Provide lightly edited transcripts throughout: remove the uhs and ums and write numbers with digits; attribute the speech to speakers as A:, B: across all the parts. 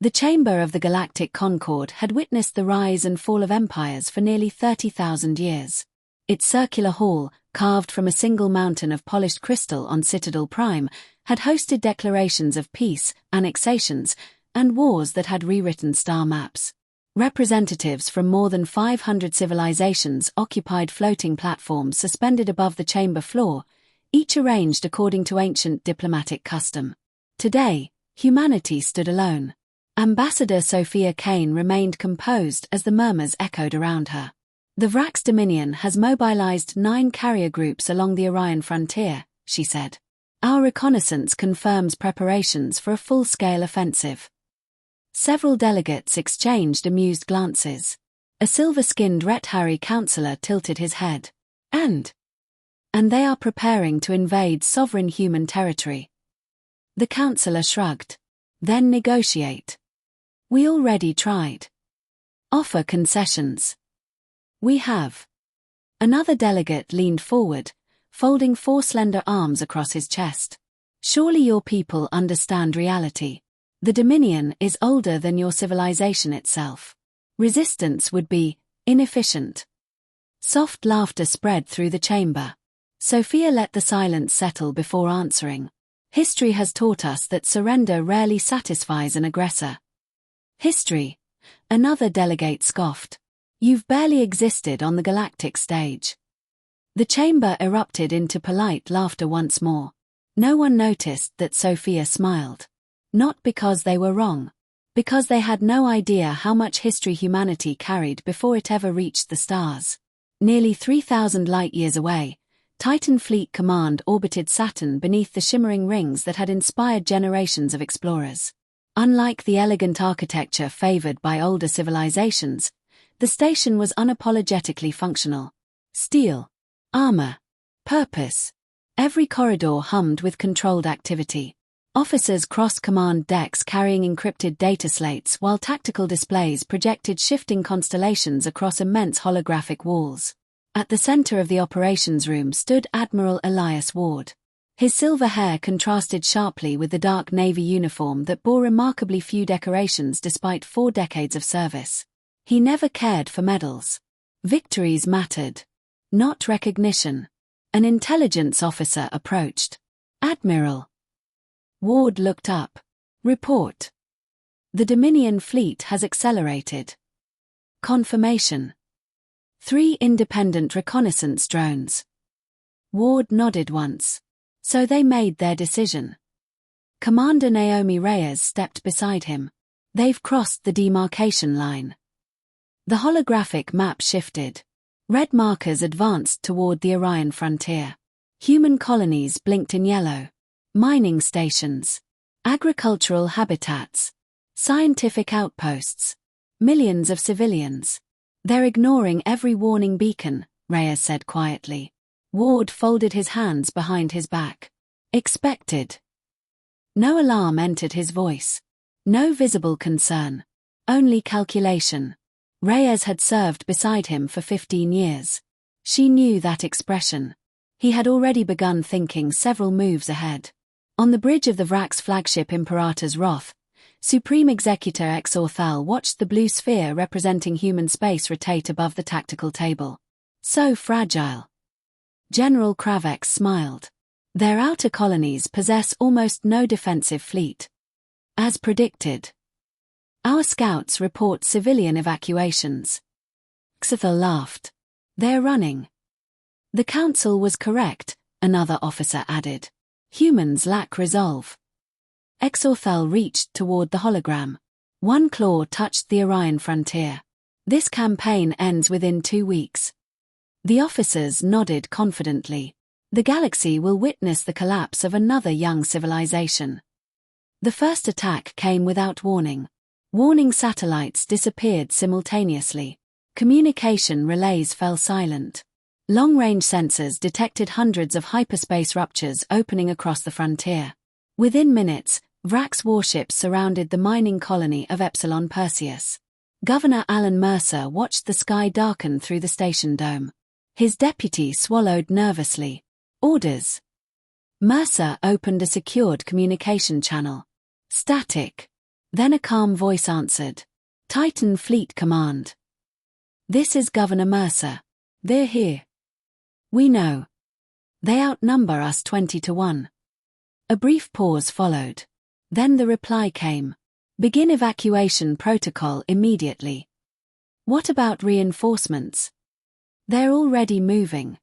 A: The chamber of the galactic Concord had witnessed the rise and fall of empires for nearly 30,000 years. Its circular hall, carved from a single mountain of polished crystal on Citadel Prime, had hosted declarations of peace, annexations, and wars that had rewritten star maps. Representatives from more than 500 civilizations occupied floating platforms suspended above the chamber floor, each arranged according to ancient diplomatic custom. Today, humanity stood alone. Ambassador Sophia Kane remained composed as the murmurs echoed around her. The Vrax Dominion has mobilized 9 carrier groups along the Orion frontier, she said. Our reconnaissance confirms preparations for a full-scale offensive. Several delegates exchanged amused glances. A silver-skinned Retaliation counselor tilted his head. And they are preparing to invade sovereign human territory. The counselor shrugged. Then negotiate. We already tried. Offer concessions. We have. Another delegate leaned forward, folding 4 slender arms across his chest. Surely your people understand reality. The Dominion is older than your civilization itself. Resistance would be inefficient. Soft laughter spread through the chamber. Sophia let the silence settle before answering. History has taught us that surrender rarely satisfies an aggressor. History? Another delegate scoffed. You've barely existed on the galactic stage. The chamber erupted into polite laughter once more. No one noticed that Sophia smiled. Not because they were wrong. Because they had no idea how much history humanity carried before it ever reached the stars. Nearly 3,000 light-years away, Titan Fleet Command orbited Saturn beneath the shimmering rings that had inspired generations of explorers. Unlike the elegant architecture favored by older civilizations, the station was unapologetically functional. Steel, armor, purpose. Every corridor hummed with controlled activity. Officers crossed command decks carrying encrypted data slates while tactical displays projected shifting constellations across immense holographic walls. At the center of the operations room stood Admiral Elias Ward. His silver hair contrasted sharply with the dark navy uniform that bore remarkably few decorations despite 4 decades of service. He never cared for medals. Victories mattered. Not recognition. An intelligence officer approached. Admiral. Ward looked up. Report. The Dominion fleet has accelerated. Confirmation. 3 independent reconnaissance drones. Ward nodded once. So they made their decision. Commander Naomi Reyes stepped beside him. They've crossed the demarcation line. The holographic map shifted. Red markers advanced toward the Orion frontier. Human colonies blinked in yellow. Mining stations. Agricultural habitats. Scientific outposts. Millions of civilians. They're ignoring every warning beacon, Reyes said quietly. Ward folded his hands behind his back. Expected. No alarm entered his voice. No visible concern. Only calculation. Reyes had served beside him for 15 years. She knew that expression. He had already begun thinking several moves ahead. On the bridge of the Vrax flagship Imperator's Wrath, Supreme Executor Exorthal watched the blue sphere representing human space rotate above the tactical table. So fragile. General Kravex smiled. Their outer colonies possess almost no defensive fleet. As predicted. Our scouts report civilian evacuations. Exorthal laughed. They're running. The council was correct, another officer added. Humans lack resolve. Exorthal reached toward the hologram. One claw touched the Orion frontier. This campaign ends within 2 weeks. The officers nodded confidently. The galaxy will witness the collapse of another young civilization. The first attack came without warning. Warning satellites disappeared simultaneously. Communication relays fell silent. Long-range sensors detected hundreds of hyperspace ruptures opening across the frontier. Within minutes, Vrax warships surrounded the mining colony of Epsilon Perseus. Governor Alan Mercer watched the sky darken through the station dome. His deputy swallowed nervously. Orders. Mercer opened a secured communication channel. Static. Then a calm voice answered. Titan Fleet Command. This is Governor Mercer. They're here. We know. They outnumber us 20-1. A brief pause followed. Then the reply came. Begin evacuation protocol immediately. What about reinforcements? They're already moving.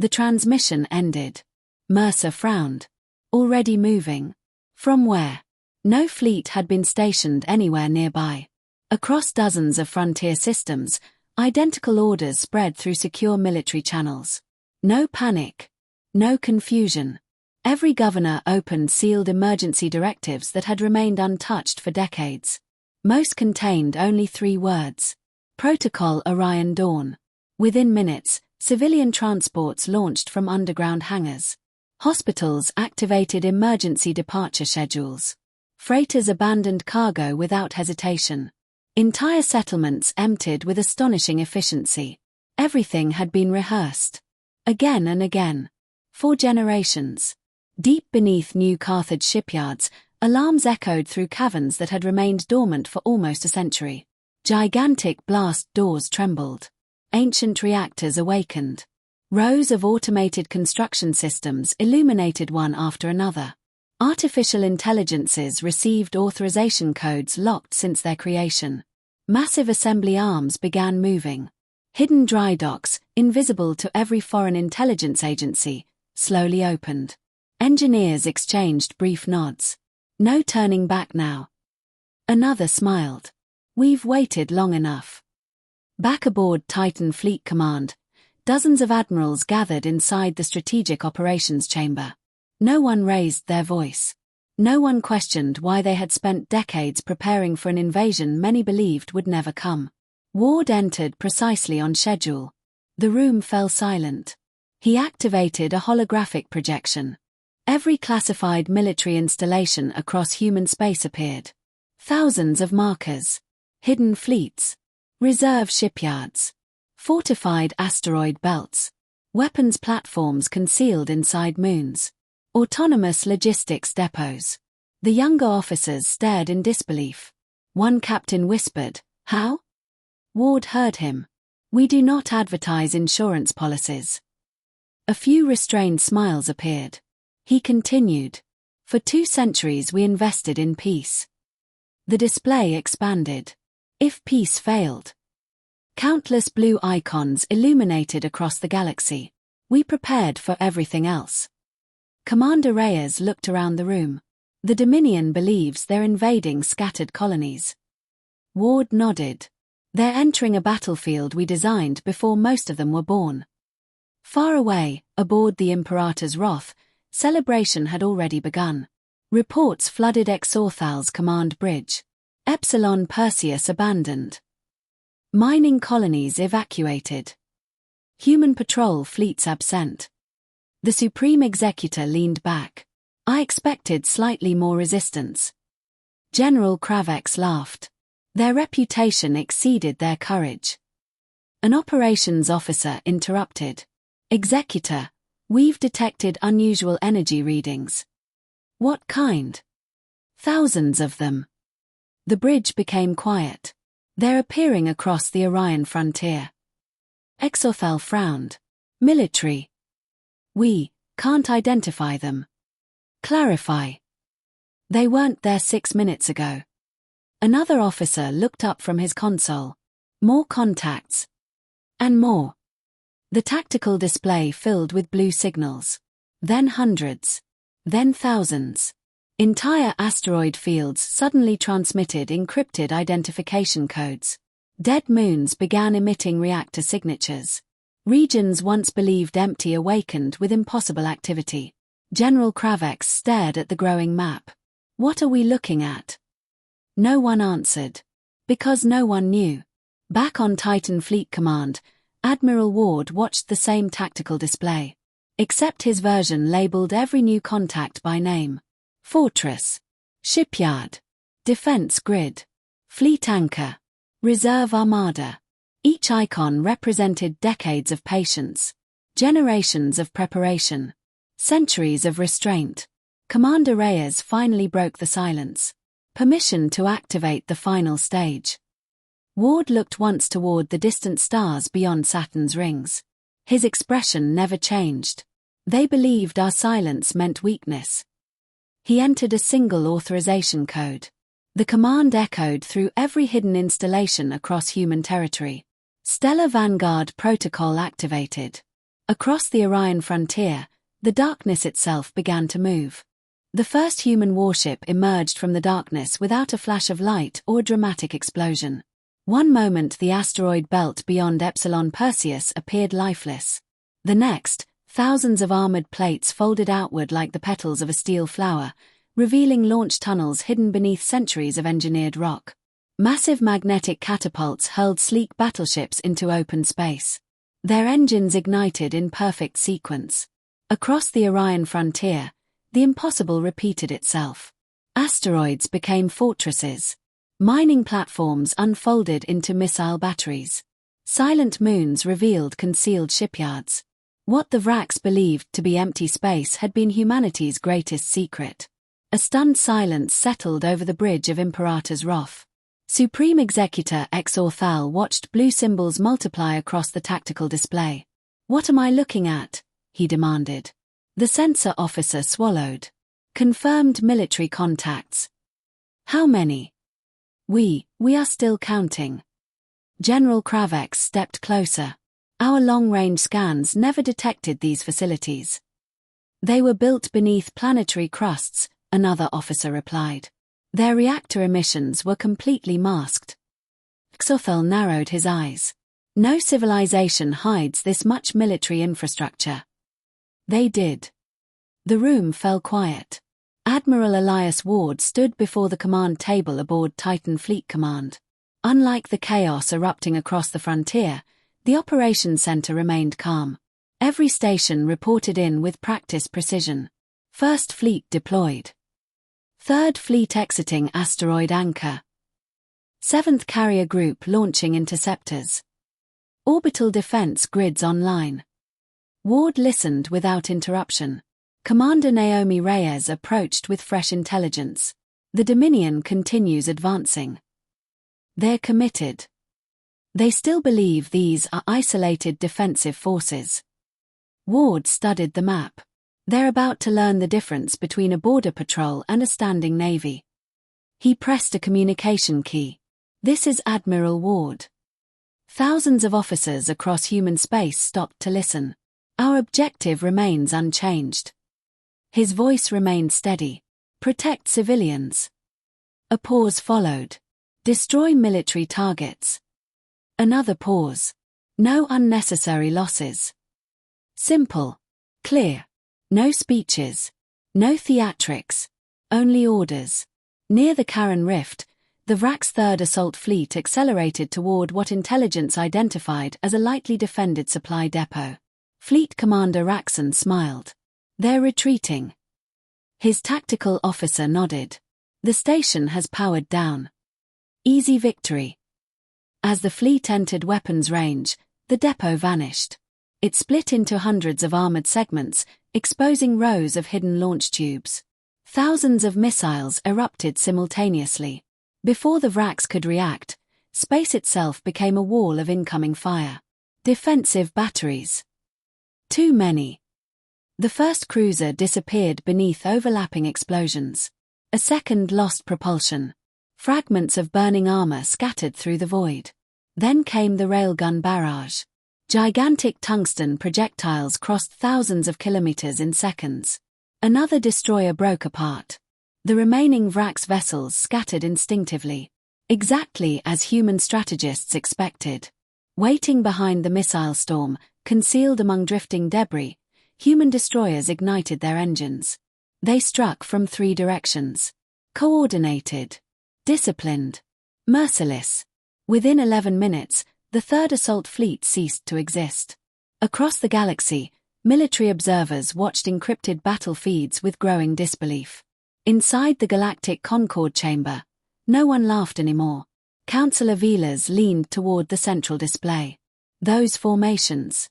A: The transmission ended. Mercer frowned. Already moving? From where? No fleet had been stationed anywhere nearby. Across dozens of frontier systems, identical orders spread through secure military channels. No panic. No confusion. Every governor opened sealed emergency directives that had remained untouched for decades. Most contained only 3 words. Protocol Orion Dawn. Within minutes, civilian transports launched from underground hangars. Hospitals activated emergency departure schedules. Freighters abandoned cargo without hesitation. Entire settlements emptied with astonishing efficiency. Everything had been rehearsed. Again and again. For generations. Deep beneath New Carthage shipyards, alarms echoed through caverns that had remained dormant for almost a century. Gigantic blast doors trembled. Ancient reactors awakened. Rows of automated construction systems illuminated one after another. Artificial intelligences received authorization codes locked since their creation. Massive assembly arms began moving. Hidden dry docks, invisible to every foreign intelligence agency, slowly opened. Engineers exchanged brief nods. No turning back now. Another smiled. We've waited long enough. Back aboard Titan Fleet Command, dozens of admirals gathered inside the Strategic Operations Chamber. No one raised their voice. No one questioned why they had spent decades preparing for an invasion many believed would never come. Ward entered precisely on schedule. The room fell silent. He activated a holographic projection. Every classified military installation across human space appeared. Thousands of markers. Hidden fleets. Reserve shipyards. Fortified asteroid belts. Weapons platforms concealed inside moons. Autonomous logistics depots. The younger officers stared in disbelief. One captain whispered, "How?" Ward heard him. "We do not advertise insurance policies." A few restrained smiles appeared. He continued, "For 2 centuries we invested in peace." The display expanded. If peace failed. Countless blue icons illuminated across the galaxy. We prepared for everything else. Commander Reyes looked around the room. The Dominion believes they're invading scattered colonies. Ward nodded. They're entering a battlefield we designed before most of them were born. Far away, aboard the Imperator's Wrath, celebration had already begun. Reports flooded Exorthal's command bridge. Epsilon Perseus abandoned. Mining colonies evacuated. Human patrol fleets absent. The Supreme Executor leaned back. I expected slightly more resistance. General Kravex laughed. Their reputation exceeded their courage. An operations officer interrupted. Executor, we've detected unusual energy readings. What kind? Thousands of them. The bridge became quiet. They're appearing across the Orion frontier. Exorthal frowned. Military. We can't identify them. Clarify. They weren't there 6 minutes ago. Another officer looked up from his console. More contacts. And more. The tactical display filled with blue signals. Then hundreds. Then thousands. Entire asteroid fields suddenly transmitted encrypted identification codes. Dead moons began emitting reactor signatures. Regions once believed empty awakened with impossible activity. General Kravex stared at the growing map. What are we looking at? No one answered. Because no one knew. Back on Titan Fleet Command, Admiral Ward watched the same tactical display. Except his version labeled every new contact by name. Fortress. Shipyard. Defense grid. Fleet anchor. Reserve armada. Each icon represented decades of patience. Generations of preparation. Centuries of restraint. Commander Reyes finally broke the silence. Permission to activate the final stage. Ward looked once toward the distant stars beyond Saturn's rings. His expression never changed. They believed our silence meant weakness. He entered a single authorization code. The command echoed through every hidden installation across human territory. Stellar Vanguard Protocol activated. Across the Orion frontier, the darkness itself began to move. The first human warship emerged from the darkness without a flash of light or a dramatic explosion. One moment the asteroid belt beyond Epsilon Perseus appeared lifeless. The next, thousands of armored plates folded outward like the petals of a steel flower, revealing launch tunnels hidden beneath centuries of engineered rock. Massive magnetic catapults hurled sleek battleships into open space. Their engines ignited in perfect sequence. Across the Orion frontier, the impossible repeated itself. Asteroids became fortresses. Mining platforms unfolded into missile batteries. Silent moons revealed concealed shipyards. What the Vrax believed to be empty space had been humanity's greatest secret. A stunned silence settled over the bridge of Imperator's wrath. Supreme Executor Exorthal watched blue symbols multiply across the tactical display. "What am I looking at?" he demanded. The sensor officer swallowed. "Confirmed military contacts." "How many?" We are still counting." General Kravex stepped closer. "Our long-range scans never detected these facilities." "They were built beneath planetary crusts," another officer replied. "Their reactor emissions were completely masked." Xothel narrowed his eyes. "No civilization hides this much military infrastructure." "They did." The room fell quiet. Admiral Elias Ward stood before the command table aboard Titan Fleet Command. Unlike the chaos erupting across the frontier, the operations center remained calm. Every station reported in with practiced precision. First Fleet deployed. Third Fleet exiting asteroid anchor. Seventh Carrier Group launching interceptors. Orbital defense grids online. Ward listened without interruption. Commander Naomi Reyes approached with fresh intelligence. "The Dominion continues advancing. They're committed. They still believe these are isolated defensive forces." Ward studied the map. "They're about to learn the difference between a border patrol and a standing navy." He pressed a communication key. "This is Admiral Ward." Thousands of officers across human space stopped to listen. "Our objective remains unchanged." His voice remained steady. "Protect civilians." A pause followed. "Destroy military targets." Another pause. "No unnecessary losses." Simple. Clear. No speeches. No theatrics. Only orders. Near the Karen Rift, the Vrax 3rd Assault Fleet accelerated toward what intelligence identified as a lightly defended supply depot. Fleet Commander Raxon smiled. "They're retreating." His tactical officer nodded. "The station has powered down." Easy victory. As the fleet entered weapons range, the depot vanished. It split into hundreds of armored segments, exposing rows of hidden launch tubes. Thousands of missiles erupted simultaneously. Before the Vrax could react, space itself became a wall of incoming fire. Defensive batteries. Too many. The first cruiser disappeared beneath overlapping explosions. A second lost propulsion. Fragments of burning armor scattered through the void. Then came the railgun barrage. Gigantic tungsten projectiles crossed thousands of kilometers in seconds. Another destroyer broke apart. The remaining Vrax vessels scattered instinctively. Exactly as human strategists expected. Waiting behind the missile storm, concealed among drifting debris, human destroyers ignited their engines. They struck from 3 directions. Coordinated. Disciplined. Merciless. Within 11 minutes, the 3rd Assault Fleet ceased to exist. Across the galaxy, military observers watched encrypted battle feeds with growing disbelief. Inside the galactic Concord chamber, no one laughed anymore. Counselor Velas leaned toward the central display. "Those formations.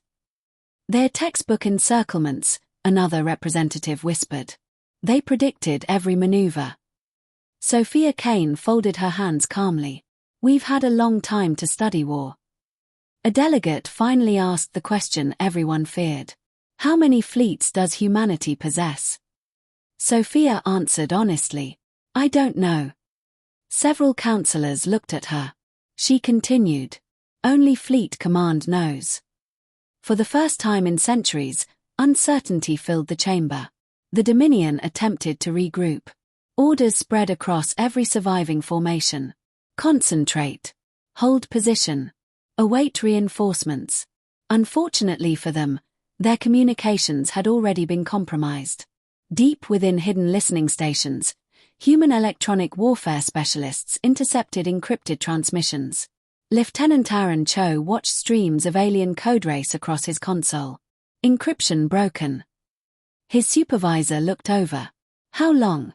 A: They're textbook encirclements," another representative whispered. "They predicted every maneuver." Sophia Kane folded her hands calmly. We've had a long time to study war. A delegate finally asked the question everyone feared. How many fleets does humanity possess? Sophia answered honestly. I don't know. Several councillors looked at her. She continued. Only Fleet Command knows. For the first time in centuries, uncertainty filled the chamber. The Dominion attempted to regroup. Orders spread across every surviving formation. Concentrate. Hold position. Await reinforcements. Unfortunately for them, their communications had already been compromised. Deep within hidden listening stations, human electronic warfare specialists intercepted encrypted transmissions. Lieutenant Aaron Cho watched streams of alien code race across his console. Encryption broken. His supervisor looked over. How long?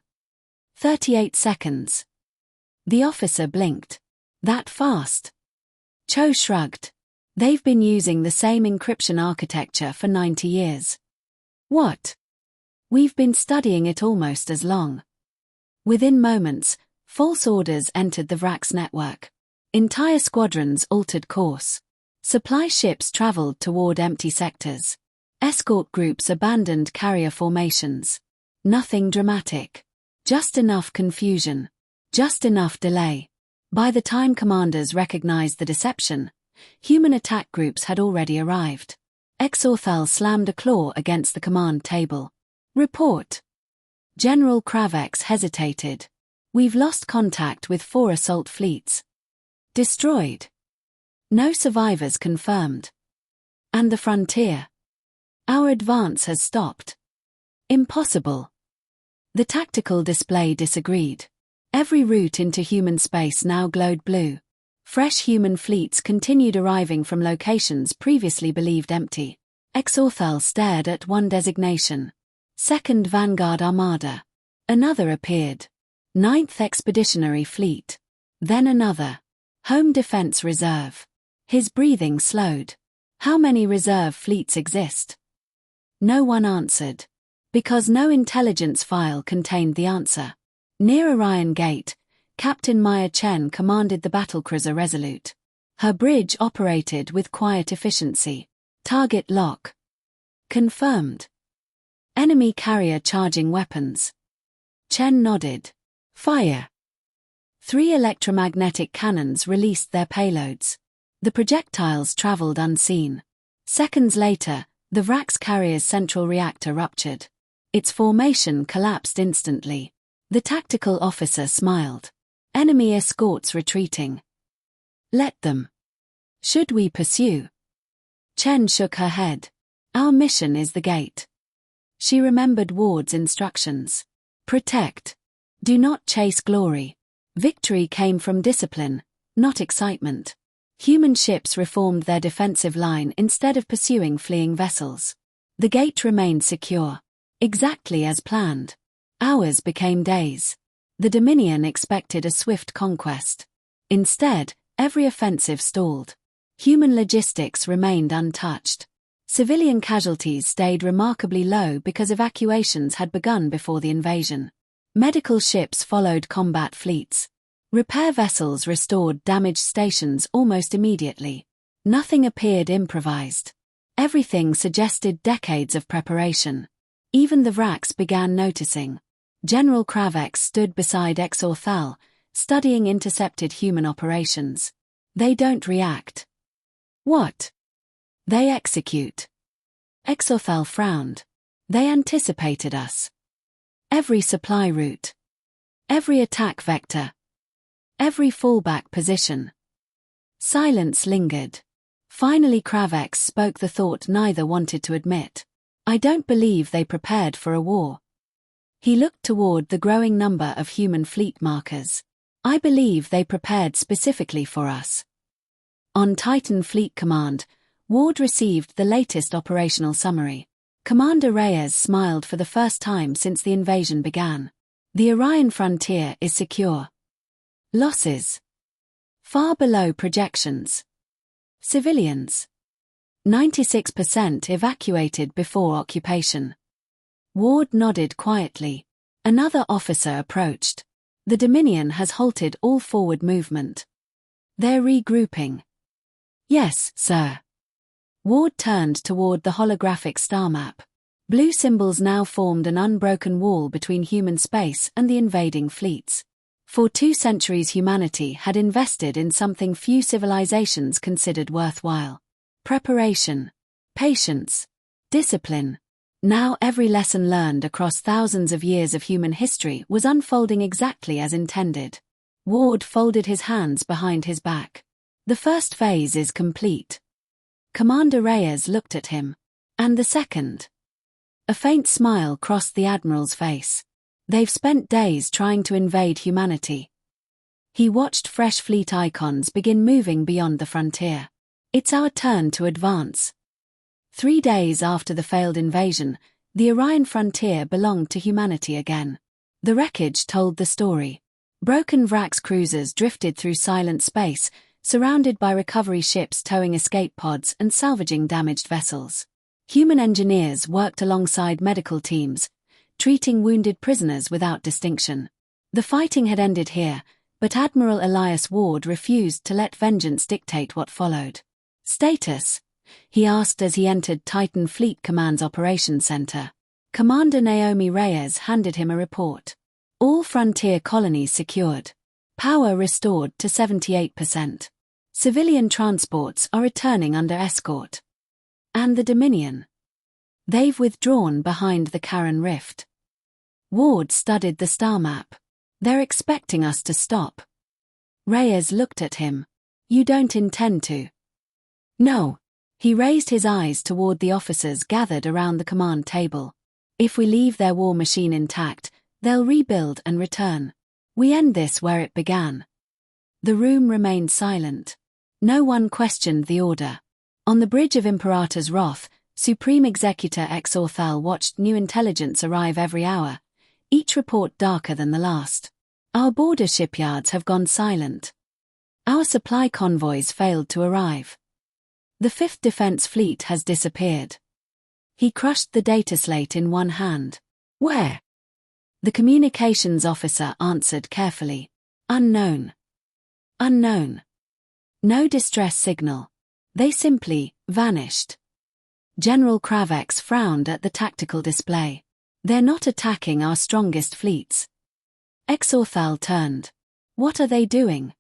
A: 38 seconds. The officer blinked. That fast? Cho shrugged. They've been using the same encryption architecture for 90 years. What? We've been studying it almost as long. Within moments, false orders entered the VRAX network. Entire squadrons altered course. Supply ships traveled toward empty sectors. Escort groups abandoned carrier formations. Nothing dramatic. Just enough confusion. Just enough delay. By the time commanders recognized the deception, human attack groups had already arrived. Exorthal slammed a claw against the command table. Report. General Kravex hesitated. We've lost contact with 4 assault fleets. Destroyed. No survivors confirmed. And the frontier? Our advance has stopped. Impossible. The tactical display disagreed. Every route into human space now glowed blue. Fresh human fleets continued arriving from locations previously believed empty. Exorthal stared at one designation. 2nd Vanguard Armada. Another appeared. 9th Expeditionary Fleet. Then another. Home Defense Reserve. His breathing slowed. How many reserve fleets exist? No one answered. Because no intelligence file contained the answer. Near Orion Gate, Captain Maya Chen commanded the battlecruiser Resolute. Her bridge operated with quiet efficiency. Target lock. Confirmed. Enemy carrier charging weapons. Chen nodded. Fire. 3 electromagnetic cannons released their payloads. The projectiles traveled unseen. Seconds later, the VRAX carrier's central reactor ruptured. Its formation collapsed instantly. The tactical officer smiled. Enemy escorts retreating. Let them. Should we pursue? Chen shook her head. Our mission is the gate. She remembered Ward's instructions. Protect. Do not chase glory. Victory came from discipline, not excitement. Human ships reformed their defensive line instead of pursuing fleeing vessels. The gate remained secure. Exactly as planned. Hours became days. The Dominion expected a swift conquest. Instead, every offensive stalled. Human logistics remained untouched. Civilian casualties stayed remarkably low because evacuations had begun before the invasion. Medical ships followed combat fleets. Repair vessels restored damaged stations almost immediately. Nothing appeared improvised. Everything suggested decades of preparation. Even the VRAX began noticing. General Kravex stood beside Exorthal, studying intercepted human operations. They don't react. What? They execute. Exorthal frowned. They anticipated us. Every supply route. Every attack vector. Every fallback position. Silence lingered. Finally Kravex spoke the thought neither wanted to admit. I don't believe they prepared for a war. He looked toward the growing number of human fleet markers. I believe they prepared specifically for us. On Titan Fleet Command, Ward received the latest operational summary. Commander Reyes smiled for the first time since the invasion began. The Orion frontier is secure. Losses. Far below projections. Civilians. 96% evacuated before occupation. Ward nodded quietly. Another officer approached. The Dominion has halted all forward movement. They're regrouping. Yes, sir. Ward turned toward the holographic star map. Blue symbols now formed an unbroken wall between human space and the invading fleets. For 2 centuries humanity had invested in something few civilizations considered worthwhile. Preparation, patience, discipline. Now every lesson learned across thousands of years of human history was unfolding exactly as intended. Ward folded his hands behind his back. The first phase is complete. Commander Reyes looked at him. And the second? A faint smile crossed the Admiral's face. They've spent days trying to invade humanity. He watched fresh fleet icons begin moving beyond the frontier. It's our turn to advance. 3 days after the failed invasion, the Orion frontier belonged to humanity again. The wreckage told the story. Broken Vrax cruisers drifted through silent space, surrounded by recovery ships towing escape pods and salvaging damaged vessels. Human engineers worked alongside medical teams, treating wounded prisoners without distinction. The fighting had ended here, but Admiral Elias Ward refused to let vengeance dictate what followed. Status? He asked as he entered Titan Fleet Command's Operations Center. Commander Naomi Reyes handed him a report. All frontier colonies secured. Power restored to 78%. Civilian transports are returning under escort. And the Dominion? They've withdrawn behind the Karen Rift. Ward studied the star map. They're expecting us to stop. Reyes looked at him. You don't intend to? No. He raised his eyes toward the officers gathered around the command table. If we leave their war machine intact, they'll rebuild and return. We end this where it began. The room remained silent. No one questioned the order. On the bridge of Imperator's Wrath, Supreme Executor Exorthal watched new intelligence arrive every hour, each report darker than the last. Our border shipyards have gone silent. Our supply convoys failed to arrive. The 5th Defense Fleet has disappeared. He crushed the data slate in one hand. Where? The communications officer answered carefully. Unknown. Unknown. No distress signal. They simply vanished. General Kravex frowned at the tactical display. They're not attacking our strongest fleets. Exorthal turned. What are they doing?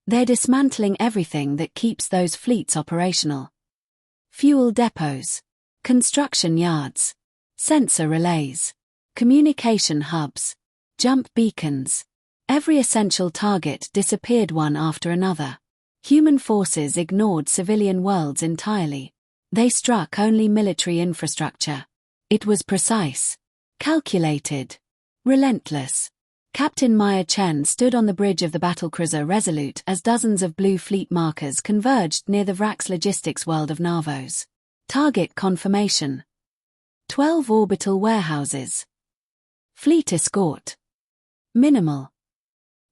A: They're dismantling everything that keeps those fleets operational. Fuel depots, construction yards, sensor relays, communication hubs, jump beacons. Every essential target disappeared one after another. Human forces ignored civilian worlds entirely. They struck only military infrastructure. It was precise, calculated, relentless. Captain Maya Chen stood on the bridge of the battlecruiser Resolute as dozens of blue fleet markers converged near the Vrax logistics world of Navos. Target confirmation. 12 orbital warehouses. Fleet escort. Minimal.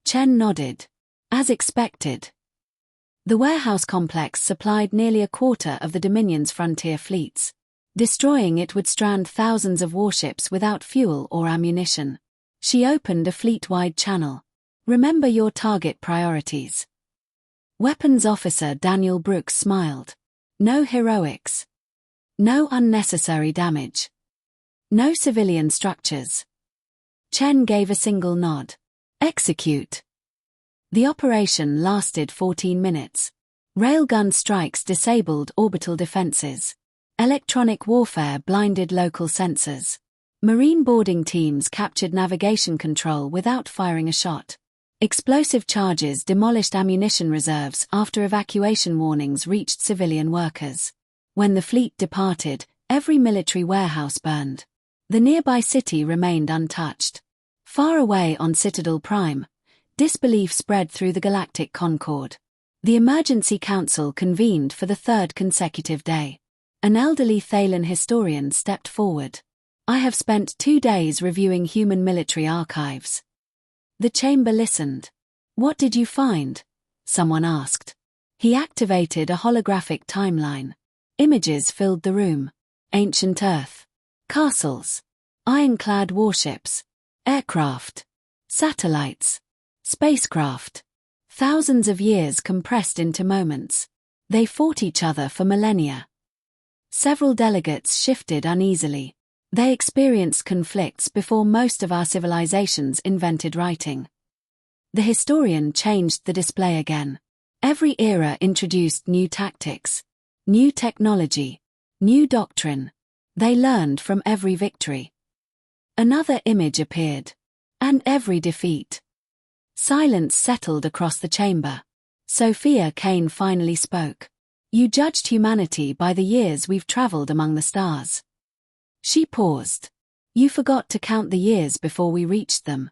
A: Chen nodded. As expected. The warehouse complex supplied nearly a quarter of the Dominion's frontier fleets. Destroying it would strand thousands of warships without fuel or ammunition. She opened a fleet-wide channel. Remember your target priorities. Weapons Officer Daniel Brooks smiled. No heroics. No unnecessary damage. No civilian structures. Chen gave a single nod. Execute. The operation lasted 14 minutes. Railgun strikes disabled orbital defenses. Electronic warfare blinded local sensors. Marine boarding teams captured navigation control without firing a shot. Explosive charges demolished ammunition reserves after evacuation warnings reached civilian workers. When the fleet departed, every military warehouse burned. The nearby city remained untouched. Far away on Citadel Prime, disbelief spread through the galactic Concord. The Emergency Council convened for the 3rd consecutive day. An elderly Thalen historian stepped forward. I have spent 2 days reviewing human military archives. The chamber listened. What did you find? Someone asked. He activated a holographic timeline. Images filled the room. Ancient Earth. Castles. Ironclad warships. Aircraft. Satellites. Spacecraft. Thousands of years compressed into moments. They fought each other for millennia. Several delegates shifted uneasily. They experienced conflicts before most of our civilizations invented writing. The historian changed the display again. Every era introduced new tactics, new technology, new doctrine. They learned from every victory. Another image appeared. And every defeat. Silence settled across the chamber. Sophia Kane finally spoke. You judged humanity by the years we've traveled among the stars. She paused. You forgot to count the years before we reached them.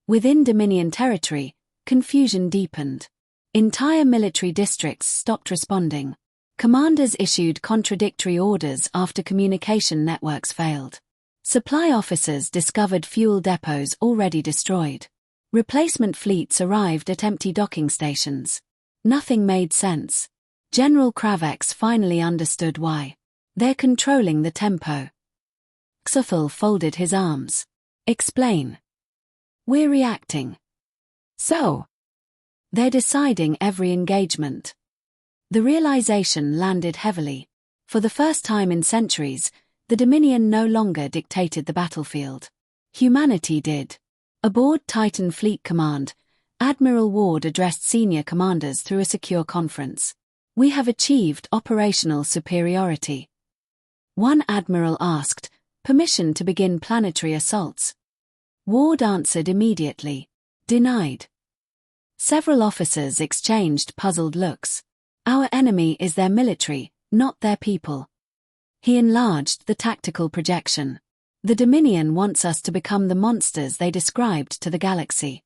A: Within Dominion territory, confusion deepened. Entire military districts stopped responding. Commanders issued contradictory orders after communication networks failed. Supply officers discovered fuel depots already destroyed. Replacement fleets arrived at empty docking stations. Nothing made sense. General Kravex finally understood why. They're controlling the tempo. Xuthal folded his arms. Explain. We're reacting. So? They're deciding every engagement. The realization landed heavily. For the first time in centuries, the Dominion no longer dictated the battlefield. Humanity did. Aboard Titan Fleet Command, Admiral Ward addressed senior commanders through a secure conference. We have achieved operational superiority. One admiral asked, permission to begin planetary assaults. Ward answered immediately. Denied. Several officers exchanged puzzled looks. Our enemy is their military, not their people. He enlarged the tactical projection. The Dominion wants us to become the monsters they described to the galaxy.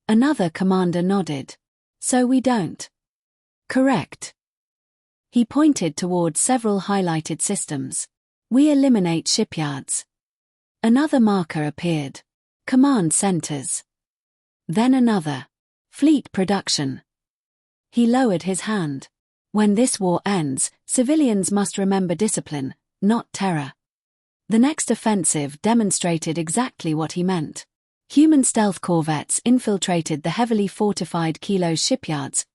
A: Another commander nodded. So we don't. Correct. He pointed toward several highlighted systems. We eliminate shipyards. Another marker appeared. Command centers. Then another. Fleet production. He lowered his hand. When this war ends, civilians must remember discipline, not terror. The next offensive demonstrated exactly what he meant. Human stealth corvettes infiltrated the heavily fortified Kilos shipyards,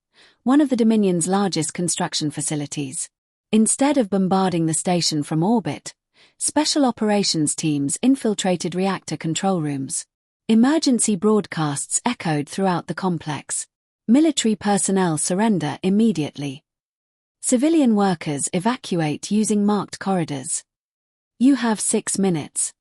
A: one of the Dominion's largest construction facilities. Instead of bombarding the station from orbit, special operations teams infiltrated reactor control rooms. Emergency broadcasts echoed throughout the complex. Military personnel surrender immediately. Civilian workers evacuate using marked corridors. You have 6 minutes.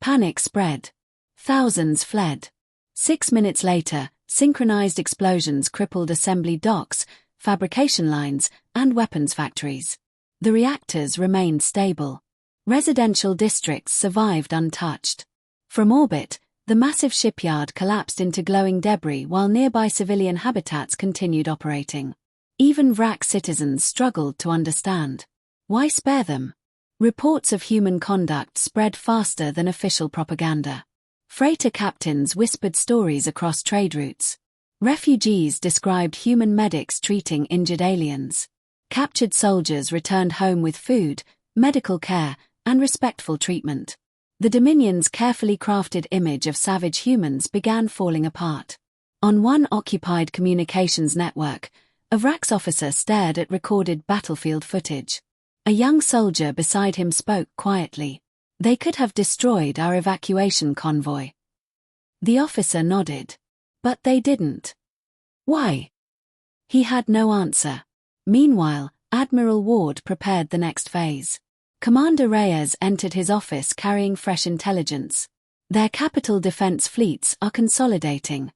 A: Panic spread. Thousands fled. 6 minutes later, synchronized explosions crippled assembly docks, fabrication lines, and weapons factories. The reactors remained stable. Residential districts survived untouched. From orbit, the massive shipyard collapsed into glowing debris while nearby civilian habitats continued operating. Even Vrak citizens struggled to understand. Why spare them? Reports of human conduct spread faster than official propaganda. Freighter captains whispered stories across trade routes. Refugees described human medics treating injured aliens. Captured soldiers returned home with food, medical care, and respectful treatment. The Dominion's carefully crafted image of savage humans began falling apart. On one occupied communications network, a Vrak's officer stared at recorded battlefield footage. A young soldier beside him spoke quietly. They could have destroyed our evacuation convoy. The officer nodded. But they didn't. Why? He had no answer. Meanwhile, Admiral Ward prepared the next phase. Commander Reyes entered his office carrying fresh intelligence. Their capital defense fleets are consolidating.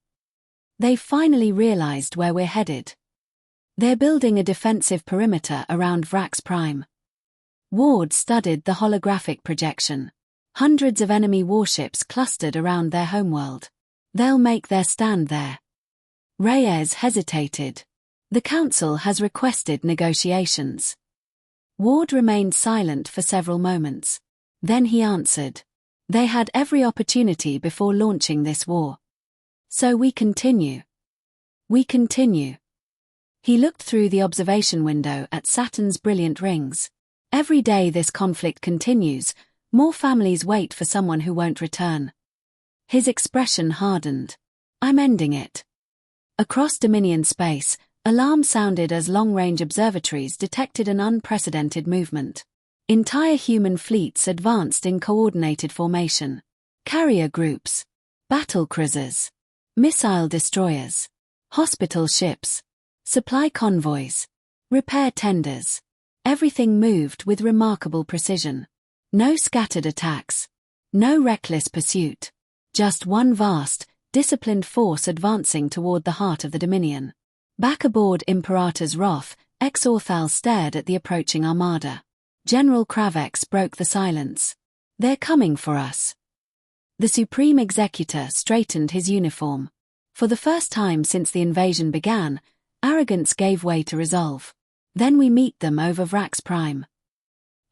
A: They've finally realized where we're headed. They're building a defensive perimeter around Vrax Prime. Ward studied the holographic projection. Hundreds of enemy warships clustered around their homeworld. They'll make their stand there. Reyes hesitated. The Council has requested negotiations. Ward remained silent for several moments. Then he answered. They had every opportunity before launching this war. So we continue. We continue. He looked through the observation window at Saturn's brilliant rings. Every day this conflict continues, more families wait for someone who won't return. His expression hardened. I'm ending it. Across Dominion space, alarm sounded as long-range observatories detected an unprecedented movement. Entire human fleets advanced in coordinated formation. Carrier groups, battle cruisers, missile destroyers, hospital ships, supply convoys, repair tenders. Everything moved with remarkable precision. No scattered attacks. No reckless pursuit. Just one vast, disciplined force advancing toward the heart of the Dominion. Back aboard Imperator's Wrath, Exorthal stared at the approaching armada. General Kravex broke the silence. They're coming for us. The Supreme Executor straightened his uniform. For the first time since the invasion began, arrogance gave way to resolve. Then we meet them over Vrax Prime.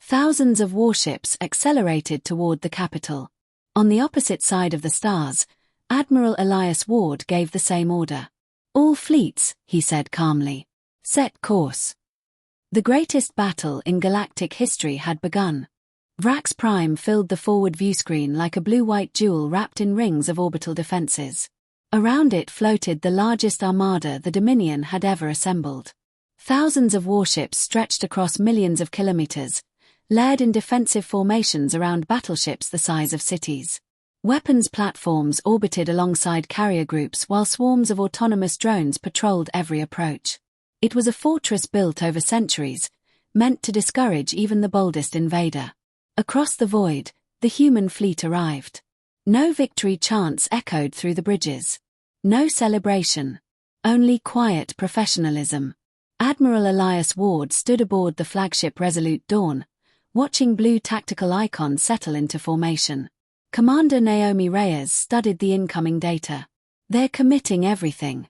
A: Thousands of warships accelerated toward the capital. On the opposite side of the stars, Admiral Elias Ward gave the same order. All fleets, he said calmly. Set course. The greatest battle in galactic history had begun. Vrax Prime filled the forward viewscreen like a blue-white jewel wrapped in rings of orbital defenses. Around it floated the largest armada the Dominion had ever assembled. Thousands of warships stretched across millions of kilometers, layered in defensive formations around battleships the size of cities. Weapons platforms orbited alongside carrier groups while swarms of autonomous drones patrolled every approach. It was a fortress built over centuries, meant to discourage even the boldest invader. Across the void, the human fleet arrived. No victory chants echoed through the bridges. No celebration. Only quiet professionalism. Admiral Elias Ward stood aboard the flagship Resolute Dawn, watching blue tactical icons settle into formation. Commander Naomi Reyes studied the incoming data. They're committing everything.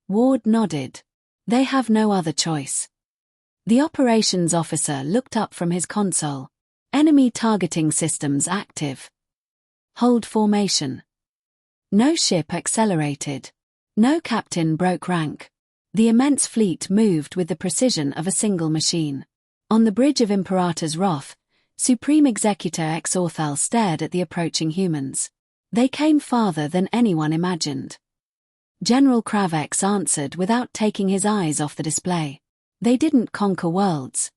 A: Ward nodded. They have no other choice. The operations officer looked up from his console. Enemy targeting systems active. Hold formation. No ship accelerated. No captain broke rank. The immense fleet moved with the precision of a single machine. On the bridge of Imperator's Wrath, Supreme Executor Exorthal stared at the approaching humans. They came farther than anyone imagined. General Kravex answered without taking his eyes off the display. They didn't conquer worlds.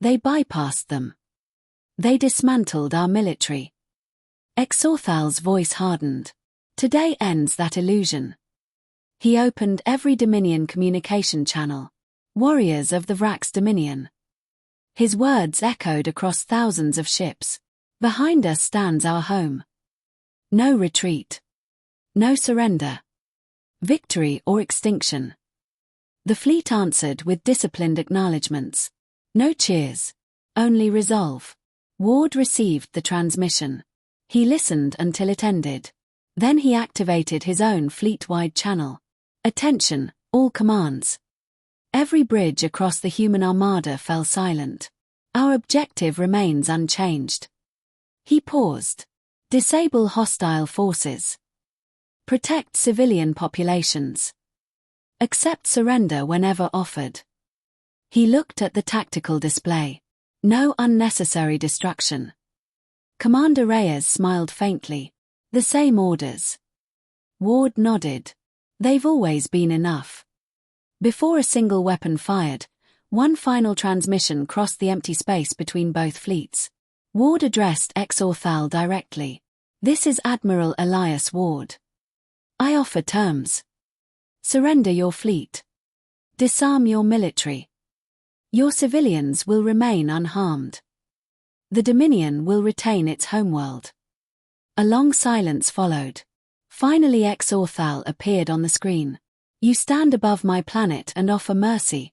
A: They bypassed them. They dismantled our military. Exorthal's voice hardened. Today ends that illusion. He opened every Dominion communication channel. Warriors of the Vrax Dominion. His words echoed across thousands of ships. Behind us stands our home. No retreat. No surrender. Victory or extinction. The fleet answered with disciplined acknowledgements. No cheers. Only resolve. Ward received the transmission. He listened until it ended. Then he activated his own fleet-wide channel. Attention, all commands. Every bridge across the human armada fell silent. Our objective remains unchanged. He paused. Disable hostile forces. Protect civilian populations. Accept surrender whenever offered. He looked at the tactical display. No unnecessary destruction. Commander Reyes smiled faintly. The same orders. Ward nodded. They've always been enough. Before a single weapon fired, one final transmission crossed the empty space between both fleets. Ward addressed Exorthal directly. This is Admiral Elias Ward. I offer terms. Surrender your fleet. Disarm your military. Your civilians will remain unharmed. The Dominion will retain its homeworld. A long silence followed. Finally Exorthal appeared on the screen. You stand above my planet and offer mercy.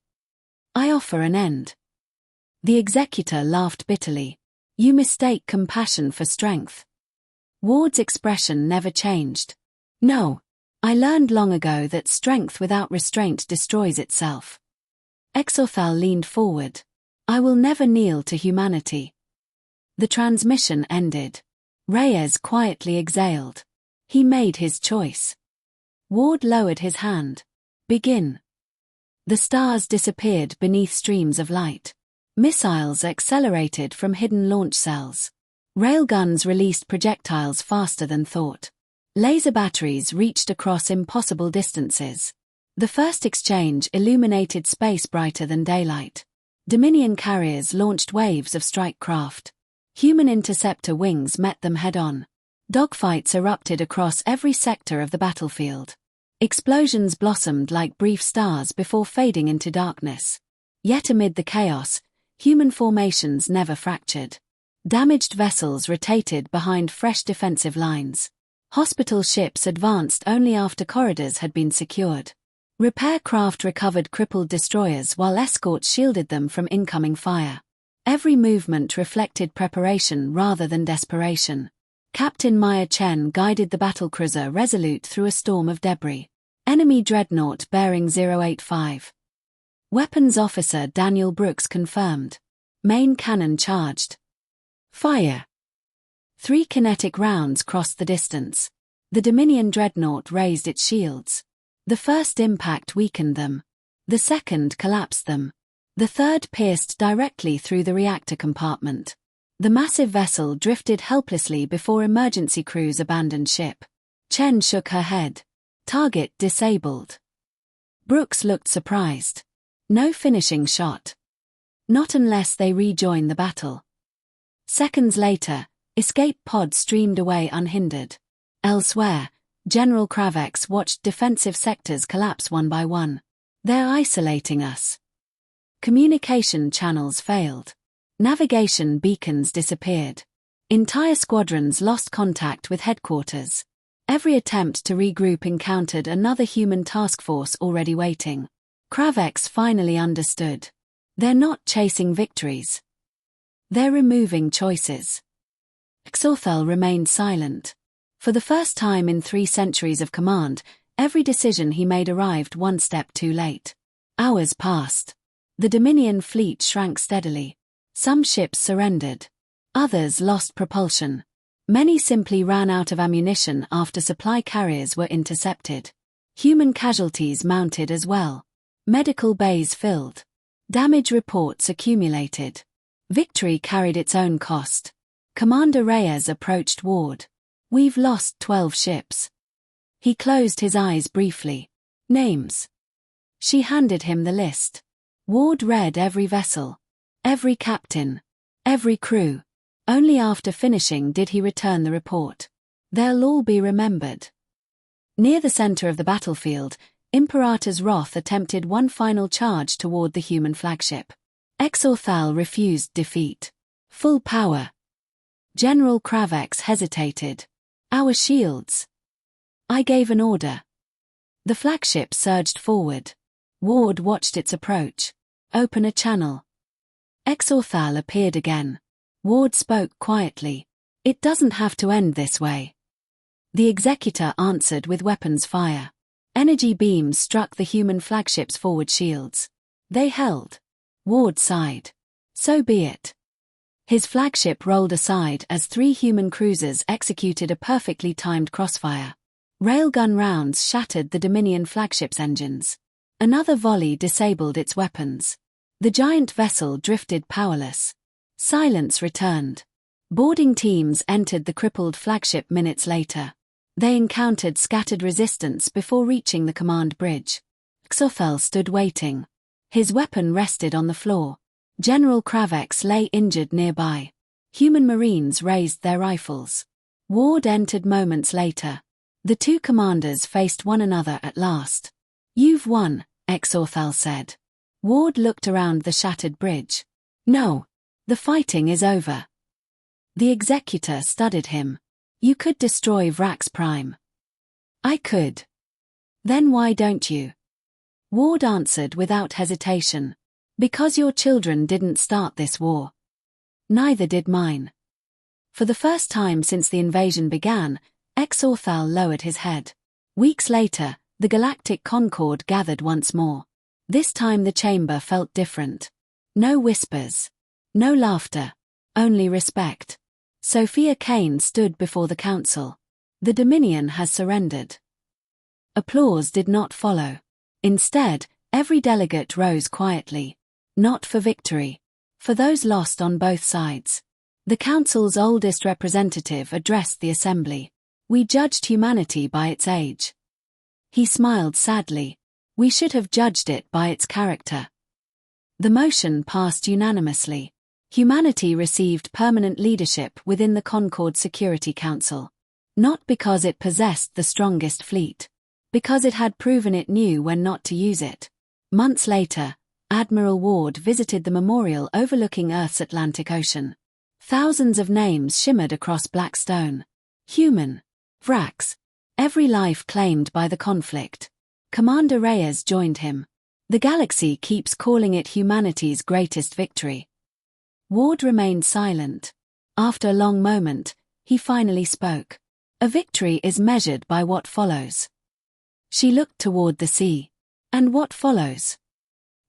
A: I offer an end. The executor laughed bitterly. You mistake compassion for strength. Ward's expression never changed. No, I learned long ago that strength without restraint destroys itself. Exorthal leaned forward. I will never kneel to humanity. The transmission ended. Reyes quietly exhaled. He made his choice. Ward lowered his hand. Begin. The stars disappeared beneath streams of light. Missiles accelerated from hidden launch cells. Railguns released projectiles faster than thought. Laser batteries reached across impossible distances. The first exchange illuminated space brighter than daylight. Dominion carriers launched waves of strike craft. Human interceptor wings met them head-on. Dogfights erupted across every sector of the battlefield. Explosions blossomed like brief stars before fading into darkness. Yet amid the chaos, human formations never fractured. Damaged vessels rotated behind fresh defensive lines. Hospital ships advanced only after corridors had been secured. Repair craft recovered crippled destroyers while escorts shielded them from incoming fire. Every movement reflected preparation rather than desperation. Captain Maya Chen guided the battlecruiser Resolute through a storm of debris. Enemy dreadnought bearing 085. Weapons officer Daniel Brooks confirmed. Main cannon charged. Fire. 3 kinetic rounds crossed the distance. The Dominion dreadnought raised its shields. The first impact weakened them. The second collapsed them. The third pierced directly through the reactor compartment. The massive vessel drifted helplessly before emergency crews abandoned ship. Chen shook her head. Target disabled. Brooks looked surprised. No finishing shot. Not unless they rejoin the battle. Seconds later, escape pods streamed away unhindered. Elsewhere, General Kravex watched defensive sectors collapse one by one. They're isolating us. Communication channels failed. Navigation beacons disappeared. Entire squadrons lost contact with headquarters. Every attempt to regroup encountered another human task force already waiting. Kravex finally understood. They're not chasing victories. They're removing choices. Xorthel remained silent. For the first time in 3 centuries of command, every decision he made arrived one step too late. Hours passed. The Dominion fleet shrank steadily. Some ships surrendered. Others lost propulsion. Many simply ran out of ammunition after supply carriers were intercepted. Human casualties mounted as well. Medical bays filled. Damage reports accumulated. Victory carried its own cost. Commander Reyes approached Ward. We've lost 12 ships. He closed his eyes briefly. Names. She handed him the list. Ward read every vessel. Every captain. Every crew. Only after finishing did he return the report. They'll all be remembered. Near the center of the battlefield, Imperator's Wrath attempted one final charge toward the human flagship. Xorthal refused defeat. Full power. General Kravex hesitated. Our shields. I gave an order. The flagship surged forward. Ward watched its approach. Open a channel. Xorthal appeared again. Ward spoke quietly. It doesn't have to end this way. The executor answered with weapons fire. Energy beams struck the human flagship's forward shields. They held. Ward sighed. So be it. His flagship rolled aside as 3 human cruisers executed a perfectly timed crossfire. Railgun rounds shattered the Dominion flagship's engines. Another volley disabled its weapons. The giant vessel drifted powerless. Silence returned. Boarding teams entered the crippled flagship minutes later. They encountered scattered resistance before reaching the command bridge. Xorthel stood waiting. His weapon rested on the floor. General Kravex lay injured nearby. Human Marines raised their rifles. Ward entered moments later. The 2 commanders faced one another at last. You've won, Xorthal said. Ward looked around the shattered bridge. No. The fighting is over. The executor studied him. You could destroy Vrax Prime. I could. Then why don't you? Ward answered without hesitation. Because your children didn't start this war. Neither did mine. For the first time since the invasion began, Xorthal lowered his head. Weeks later, the Galactic Concord gathered once more. This time the chamber felt different. No whispers. No laughter. Only respect. Sophia Kane stood before the council. The Dominion has surrendered. Applause did not follow. Instead, every delegate rose quietly. Not for victory. For those lost on both sides. The Council's oldest representative addressed the assembly. We judged humanity by its age. He smiled sadly. We should have judged it by its character. The motion passed unanimously. Humanity received permanent leadership within the Concord Security Council. Not because it possessed the strongest fleet. Because it had proven it knew when not to use it. Months later, Admiral Ward visited the memorial overlooking Earth's Atlantic Ocean. Thousands of names shimmered across black stone. Human. Wracks. Every life claimed by the conflict. Commander Reyes joined him. The galaxy keeps calling it humanity's greatest victory. Ward remained silent. After a long moment, he finally spoke. A victory is measured by what follows. She looked toward the sea. And what follows?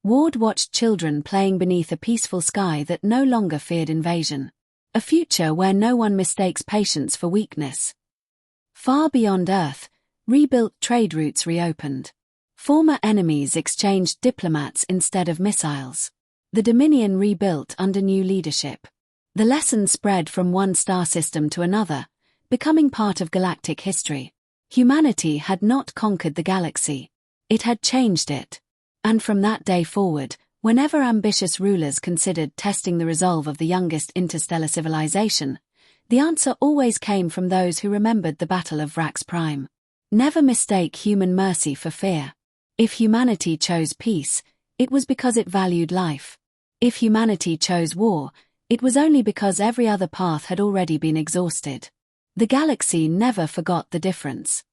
A: Ward watched children playing beneath a peaceful sky that no longer feared invasion. A future where no one mistakes patience for weakness. Far beyond Earth, rebuilt trade routes reopened. Former enemies exchanged diplomats instead of missiles. The Dominion rebuilt under new leadership. The lesson spread from one star system to another, becoming part of galactic history. Humanity had not conquered the galaxy. It had changed it. And from that day forward, whenever ambitious rulers considered testing the resolve of the youngest interstellar civilization, the answer always came from those who remembered the Battle of Vrax Prime. Never mistake human mercy for fear. If humanity chose peace, it was because it valued life. If humanity chose war, it was only because every other path had already been exhausted. The galaxy never forgot the difference.